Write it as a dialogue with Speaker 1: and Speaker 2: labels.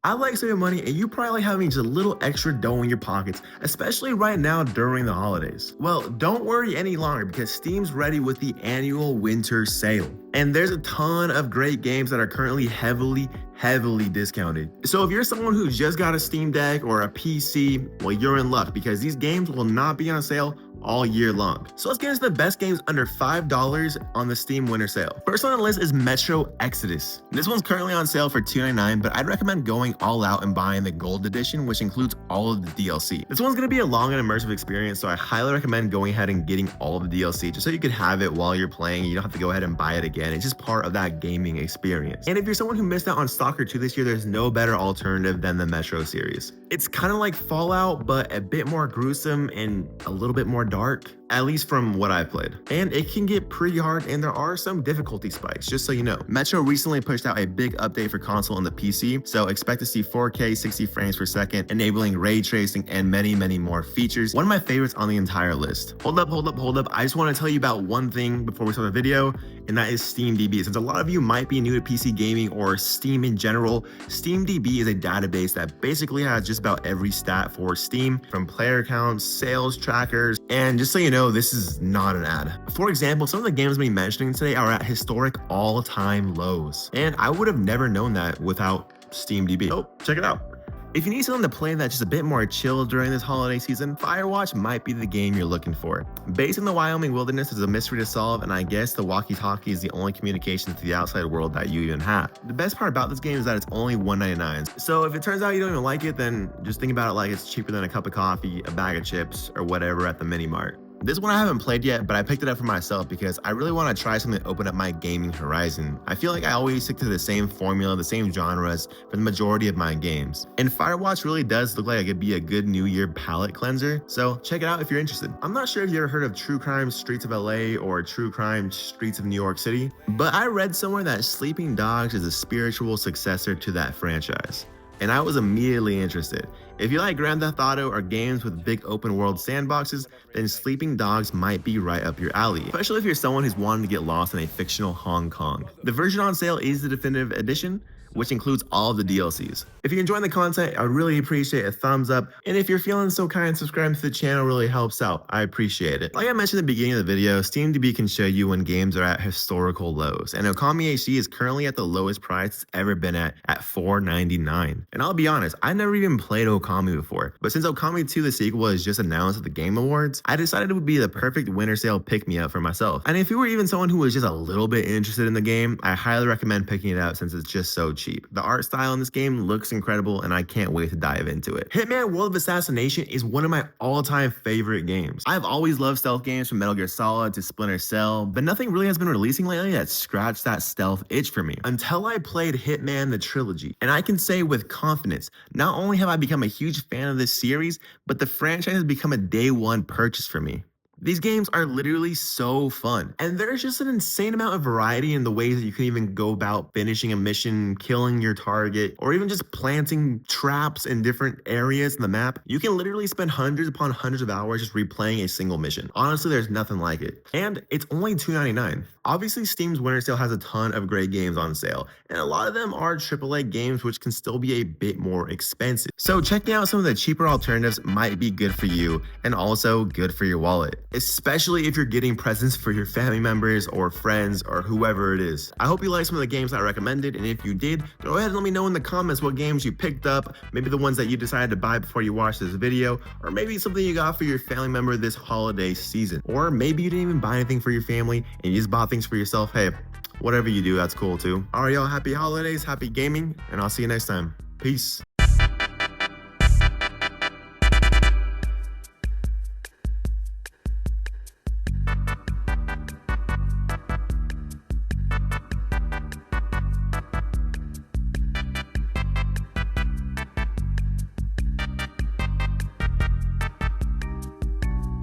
Speaker 1: I like saving money, and you probably like having just a little extra dough in your pockets, especially right now during the holidays. Well, don't worry any longer because Steam's ready with the annual winter sale. And there's a ton of great games that are currently heavily discounted. So if you're someone who just got a Steam Deck or a PC, well, you're in luck because these games will not be on sale all year long. So let's get into the best games under $5 on the Steam winter sale. First on the list is Metro Exodus. This one's currently on sale for $2.99, but I'd recommend going all out and buying the gold edition, which includes all of the DLC. This one's gonna be a long and immersive experience, so I highly recommend going ahead and getting all of the DLC just so you could have it while you're playing. You don't have to go ahead and buy it again. It's just part of that gaming experience. And if you're someone who missed out on Stalker 2 this year, there's no better alternative than the Metro series. It's kind of like Fallout, but a bit more gruesome and a little bit more dark, at least from what I've played. And it can get pretty hard, and there are some difficulty spikes, just so you know. Metro recently pushed out a big update for console and the PC, so expect to see 4K 60 frames per second, enabling ray tracing and many more features. One of my favorites on the entire list. Hold up. I just want to tell you about one thing before we start the video, and that is SteamDB. Since a lot of you might be new to PC gaming or Steam in general, SteamDB is a database that basically has just about every stat for Steam, from player counts, sales trackers, and just so you know, this is not an ad. For example, some of the games we mentioning today are at historic all-time lows, and I would have never known that without SteamDB. Oh, check it out. If you need something to play that's just a bit more chill during this holiday season, Firewatch might be the game you're looking for. Based in the Wyoming wilderness, is a mystery to solve, and I guess the walkie-talkie is the only communication to the outside world that you even have. The best part about this game is that it's only $1.99. So if it turns out you don't even like it, then just think about it like it's cheaper than a cup of coffee, a bag of chips, or whatever at the mini mart. This one I haven't played yet, but I picked it up for myself because I really want to try something to open up my gaming horizon. I feel like I always stick to the same formula, the same genres for the majority of my games. And Firewatch really does look like it could be a good New Year palate cleanser, so check it out if you're interested. I'm not sure if you ever heard of True Crime Streets of LA or True Crime Streets of New York City, but I read somewhere that Sleeping Dogs is a spiritual successor to that franchise, and I was immediately interested. If you like Grand Theft Auto or games with big open world sandboxes, then Sleeping Dogs might be right up your alley, especially if you're someone who's wanting to get lost in a fictional Hong Kong. The version on sale is the definitive edition, which includes all of the DLCs. If you're enjoying the content, I would really appreciate a thumbs up, and if you're feeling so kind, subscribing to the channel really helps out. I appreciate it. Like I mentioned at the beginning of the video, SteamDB can show you when games are at historical lows, and Okami HD is currently at the lowest price it's ever been at $4.99. And I'll be honest, I never even played Okami before, but since Okami 2 the sequel was just announced at the Game Awards, I decided it would be the perfect winter sale pick-me-up for myself. And if you were even someone who was just a little bit interested in the game, I highly recommend picking it up since it's just so cheap. The art style in this game looks incredible, and I can't wait to dive into it. Hitman World of Assassination is one of my all-time favorite games. I've always loved stealth games from Metal Gear Solid to Splinter Cell, but nothing really has been releasing lately that scratched that stealth itch for me until I played Hitman the Trilogy. And I can say with confidence, not only have I become a huge fan of this series, but the franchise has become a day one purchase for me. These games are literally so fun, and there's just an insane amount of variety in the ways that you can even go about finishing a mission, killing your target, or even just planting traps in different areas in the map. You can literally spend hundreds upon hundreds of hours just replaying a single mission. Honestly, there's nothing like it. And it's only $2.99. Obviously, Steam's winter sale has a ton of great games on sale, and a lot of them are AAA games which can still be a bit more expensive. So checking out some of the cheaper alternatives might be good for you and also good for your wallet, especially if you're getting presents for your family members or friends or whoever it is. I hope you liked some of the games I recommended, and if you did, go ahead and let me know in the comments what games you picked up, maybe the ones that you decided to buy before you watched this video, or maybe something you got for your family member this holiday season, or maybe you didn't even buy anything for your family and you just bought things for yourself. Hey, whatever you do, that's cool too. All right, y'all, happy holidays, happy gaming, and I'll see you next time. Peace.